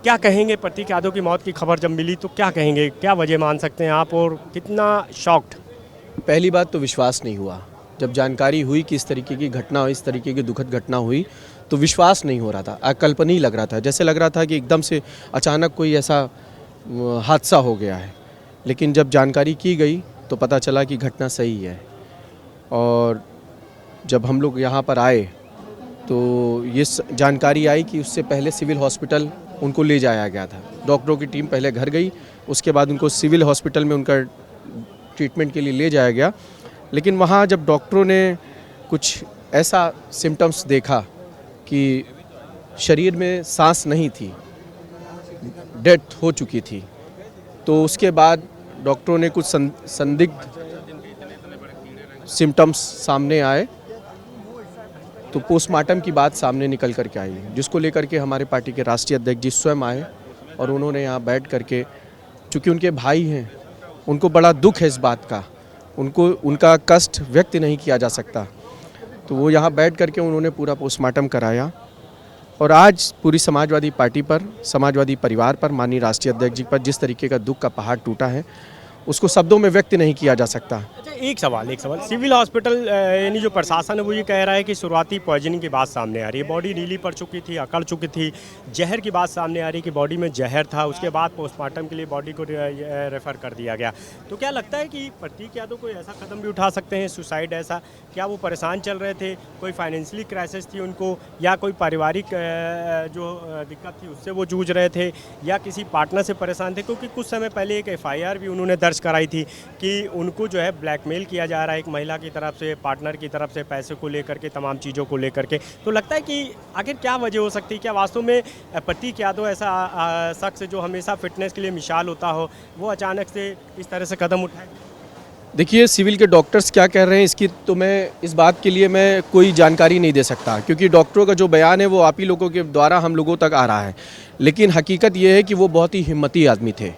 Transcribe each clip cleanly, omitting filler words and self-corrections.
क्या कहेंगे प्रतीक यादव की मौत की खबर जब मिली तो क्या कहेंगे, क्या वजह मान सकते हैं आप और कितना शॉक्ड? पहली बात तो विश्वास नहीं हुआ। जब जानकारी हुई कि इस तरीके की घटना, इस तरीके की दुखद घटना हुई तो विश्वास नहीं हो रहा था, अकल्पनीय लग रहा था। जैसे लग रहा था कि एकदम से अचानक कोई ऐसा हादसा हो गया है। लेकिन जब जानकारी की गई तो पता चला कि घटना सही है। और जब हम लोग यहाँ पर आए तो ये जानकारी आई कि उससे पहले सिविल हॉस्पिटल उनको ले जाया गया था। डॉक्टरों की टीम पहले घर गई, उसके बाद उनको सिविल हॉस्पिटल में उनका ट्रीटमेंट के लिए ले जाया गया। लेकिन वहाँ जब डॉक्टरों ने कुछ ऐसा सिम्टम्स देखा कि शरीर में सांस नहीं थी, डेथ हो चुकी थी, तो उसके बाद डॉक्टरों ने कुछ संदिग्ध सिम्टम्स सामने आए तो पोस्टमार्टम की बात सामने निकल कर के आई, जिसको लेकर के हमारे पार्टी के राष्ट्रीय अध्यक्ष जी स्वयं आए और उन्होंने यहाँ बैठ करके, चूँकि उनके भाई हैं, उनको बड़ा दुख है इस बात का, उनका कष्ट व्यक्त नहीं किया जा सकता, तो वो यहाँ बैठ करके उन्होंने पूरा पोस्टमार्टम कराया। और आज पूरी समाजवादी पार्टी पर, समाजवादी परिवार पर, माननीय राष्ट्रीय अध्यक्ष जी पर जिस तरीके का दुख का पहाड़ टूटा है उसको शब्दों में व्यक्त नहीं किया जा सकता। अच्छा, एक सवाल सिविल हॉस्पिटल यानी जो प्रशासन है वो ये कह रहा है कि शुरुआती पॉइजनिंग की बात सामने आ रही है, बॉडी नीली पड़ चुकी थी, अकड़ चुकी थी, जहर की बात सामने आ रही है कि बॉडी में जहर था, उसके बाद पोस्टमार्टम के लिए बॉडी को रेफ़र कर दिया गया। तो क्या लगता है कि प्रतीक यादव कोई ऐसा कदम भी उठा सकते हैं, सुसाइड ऐसा? क्या वो परेशान चल रहे थे, कोई फाइनेंशियली क्राइसिस थी उनको, या कोई पारिवारिक जो दिक्कत थी उससे वो जूझ रहे थे, या किसी पार्टनर से परेशान थे? क्योंकि कुछ समय पहले एक FIR भी उन्होंने दर्ज कराई थी कि उनको जो है ब्लैकमेल किया जा रहा है एक महिला की तरफ से, पार्टनर की तरफ से, पैसे को लेकर के, तमाम चीज़ों को लेकर के। तो लगता है कि आखिर क्या वजह हो सकती है? क्या वास्तव में प्रतीक यादव ऐसा शख्स जो हमेशा फिटनेस के लिए मिसाल होता हो, वो अचानक से इस तरह से कदम उठाए? देखिए, सिविल के डॉक्टर्स क्या कह रहे हैं इसकी तो मैं, इस बात के लिए मैं कोई जानकारी नहीं दे सकता, क्योंकि डॉक्टरों का जो बयान है वो आप ही लोगों के द्वारा हम लोगों तक आ रहा है। लेकिन हकीकत ये है कि वो बहुत ही हिम्मती आदमी थे,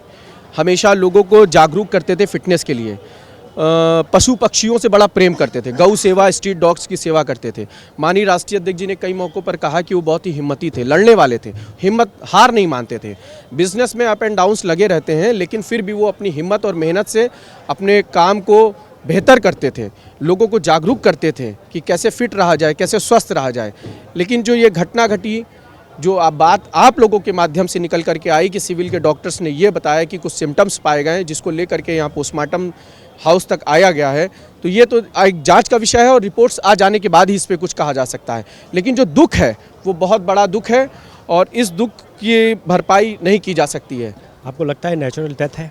हमेशा लोगों को जागरूक करते थे फिटनेस के लिए, पशु पक्षियों से बड़ा प्रेम करते थे, गौ सेवा, स्ट्रीट डॉग्स की सेवा करते थे। माननीय राष्ट्रीय अध्यक्ष जी ने कई मौक़ों पर कहा कि वो बहुत ही हिम्मती थे, लड़ने वाले थे, हिम्मत, हार नहीं मानते थे। बिजनेस में अप एंड डाउन्स लगे रहते हैं, लेकिन फिर भी वो अपनी हिम्मत और मेहनत से अपने काम को बेहतर करते थे, लोगों को जागरूक करते थे कि कैसे फिट रहा जाए, कैसे स्वस्थ रहा जाए। लेकिन जो ये घटना घटी, जो बात आप लोगों के माध्यम से निकल करके आई कि सिविल के डॉक्टर्स ने ये बताया कि कुछ सिम्टम्स पाए गए जिसको लेकर के यहाँ पोस्टमार्टम हाउस तक आया गया है, तो ये तो एक जांच का विषय है और रिपोर्ट्स आ जाने के बाद ही इस पर कुछ कहा जा सकता है। लेकिन जो दुख है वो बहुत बड़ा दुख है और इस दुख की भरपाई नहीं की जा सकती है। आपको लगता है नेचुरल डेथ है?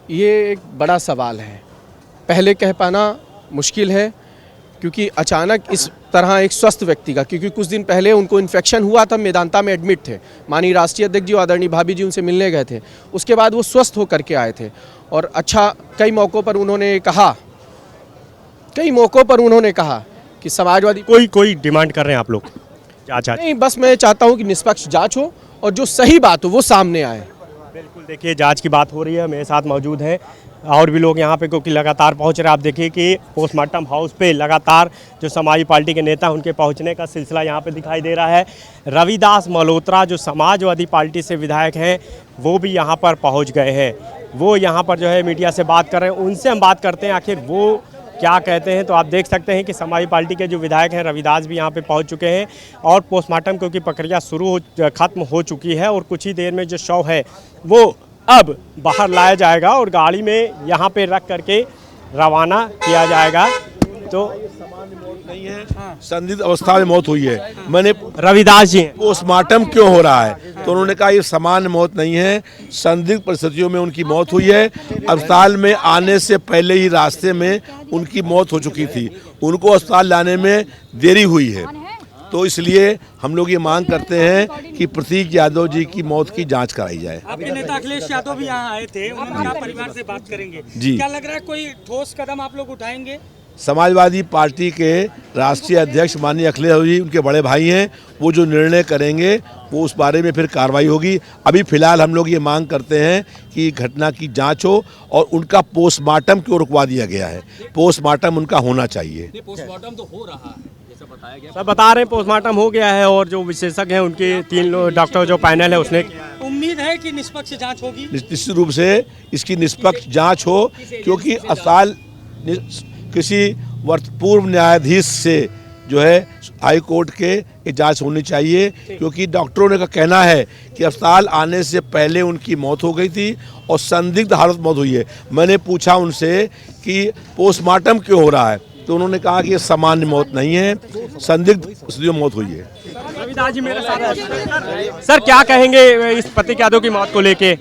ये एक बड़ा सवाल है, पहले कह पाना मुश्किल है, क्योंकि अचानक इस तरह एक स्वस्थ व्यक्ति का, क्योंकि कुछ दिन पहले उनको इन्फेक्शन हुआ था, मेदांता में एडमिट थे, माननीय राष्ट्रीय अध्यक्ष जी आदरणीय भाभी जी उनसे मिलने गए थे, उसके बाद वो स्वस्थ होकर के आए थे। और अच्छा, कई मौक़ों पर उन्होंने कहा कि समाजवादी कोई डिमांड कर रहे हैं आप लोग? नहीं, बस मैं चाहता हूँ कि निष्पक्ष जाँच हो और जो सही बात हो वो सामने आए। बिल्कुल, देखिए जांच की बात हो रही है, मेरे साथ मौजूद हैं और भी लोग यहाँ पे, क्योंकि लगातार पहुँच रहे हैं। आप देखिए कि पोस्टमार्टम हाउस पे लगातार जो समाजवादी पार्टी के नेता उनके पहुँचने का सिलसिला यहाँ पे दिखाई दे रहा है। रविदास मल्होत्रा जो समाजवादी पार्टी से विधायक हैं वो भी यहाँ पर पहुँच गए हैं, वो यहाँ पर जो है मीडिया से बात कर रहे हैं। उनसे हम बात करते हैं आखिर वो क्या कहते हैं। तो आप देख सकते हैं कि समाजवादी पार्टी के जो विधायक हैं रविदास भी यहाँ पे पहुँच चुके हैं और पोस्टमार्टम क्योंकि प्रक्रिया ख़त्म हो चुकी है और कुछ ही देर में जो शव है वो अब बाहर लाया जाएगा और गाड़ी में यहाँ पे रख करके रवाना किया जाएगा। तो सामान्य मौत नहीं है, संदिग्ध अवस्था में मौत हुई है। मैंने रविदास जी पोस्टमार्टम क्यों हो रहा है तो उन्होंने कहा ये सामान्य मौत नहीं है, संदिग्ध परिस्थितियों में उनकी मौत हुई है। अस्पताल में आने से पहले ही रास्ते में उनकी मौत हो चुकी थी, उनको अस्पताल लाने में देरी हुई है। तो इसलिए हम लोग ये मांग करते हैं कि प्रतीक यादव जी की मौत की जांच कराई जाए। आपके नेता अखिलेश यादव भी यहाँ आए थे, उन्होंने कहा परिवार से बात करेंगे जी। क्या लग रहा है कोई ठोस कदम आप लोग उठाएंगे? समाजवादी पार्टी के राष्ट्रीय अध्यक्ष माननीय अखिलेश यादव जी उनके बड़े भाई हैं, वो जो निर्णय करेंगे वो उस बारे में फिर कार्रवाई होगी। अभी फिलहाल हम लोग ये मांग करते हैं कि घटना की जांच हो और उनका पोस्टमार्टम क्यों रुकवा दिया गया है, पोस्टमार्टम उनका होना चाहिए। पोस्टमार्टम तो हो रहा है। सब बता रहे हैं पोस्टमार्टम हो गया है और जो विशेषज्ञ हैं उनके 3 डॉक्टर जो पैनल है उसने किया है। उम्मीद है कि निष्पक्ष जांच होगी। निश्चित रूप से इसकी निष्पक्ष जांच हो, क्योंकि अस्पताल किसी पूर्व न्यायाधीश से जो है हाई कोर्ट के ये जांच होनी चाहिए, क्योंकि डॉक्टरों ने का कहना है कि अस्पताल आने से पहले उनकी मौत हो गई थी और संदिग्ध हालत मौत हुई है। मैंने पूछा उनसे कि पोस्टमार्टम क्यों हो रहा है, तो उन्होंने कहा कि ये सामान्य मौत नहीं है, संदिग्ध स्थिति में मौत हुई है। रविदास जी मेरे साथ हैं। सर क्या कहेंगे इस प्रतीक यादव की मौत को लेके?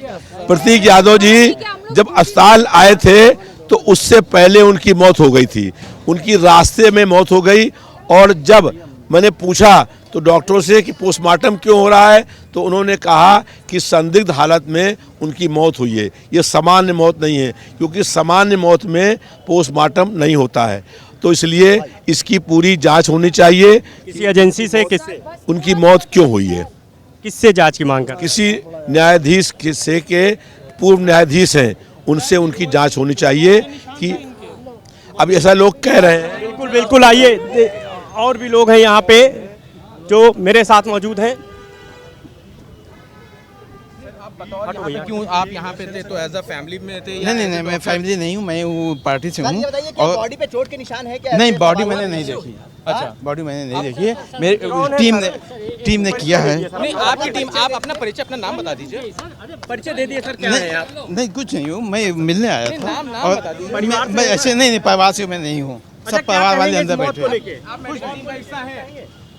प्रतीक यादव जी जब अस्पताल आए थे तो उससे पहले उनकी मौत हो गई थी, उनकी रास्ते में मौत हो गई। और जब मैंने पूछा तो डॉक्टरों से कि पोस्टमार्टम क्यों हो रहा है, तो उन्होंने कहा कि संदिग्ध हालत में उनकी मौत हुई है, ये सामान्य मौत नहीं है, क्योंकि सामान्य मौत में पोस्टमार्टम नहीं होता है। तो इसलिए इसकी पूरी जांच होनी चाहिए, किसी एजेंसी से, किससे उनकी मौत क्यों हुई है। किससे जांच की मांग कर? किसी न्यायाधीश से के पूर्व न्यायाधीश हैं उनसे उनकी जांच होनी चाहिए कि अब ऐसा लोग कह रहे हैं। बिल्कुल बिल्कुल, आइए और भी लोग हैं यहाँ पे जो मेरे साथ मौजूद हैं। क्यों आप यहाँ पे थे, तो एज अ फैमिली में थे? नहीं, मैं फैमिली नहीं हूँ, मैं वो पार्टी से हूँ। और बॉडी पे चोट के निशान है क्या? नहीं, बॉडी मैंने नहीं देखी। अच्छा, बॉडी मैंने नहीं देखी है, मेरी टीम ने किया है। नहीं, आपकी टीम, आप अपना परिचय, अपना नाम बता दीजिए। परिचय दे दिए सर, क्या है आप? नहीं, कुछ नहीं हूँ, मैं मिलने आया था। नाम और बता दीजिए। मैं ऐसे नहीं, परिवार से मैं नहीं हूँ, सब परिवार वाले अंदर बैठे हैं। आप मेरी टीम का हिस्सा हैं।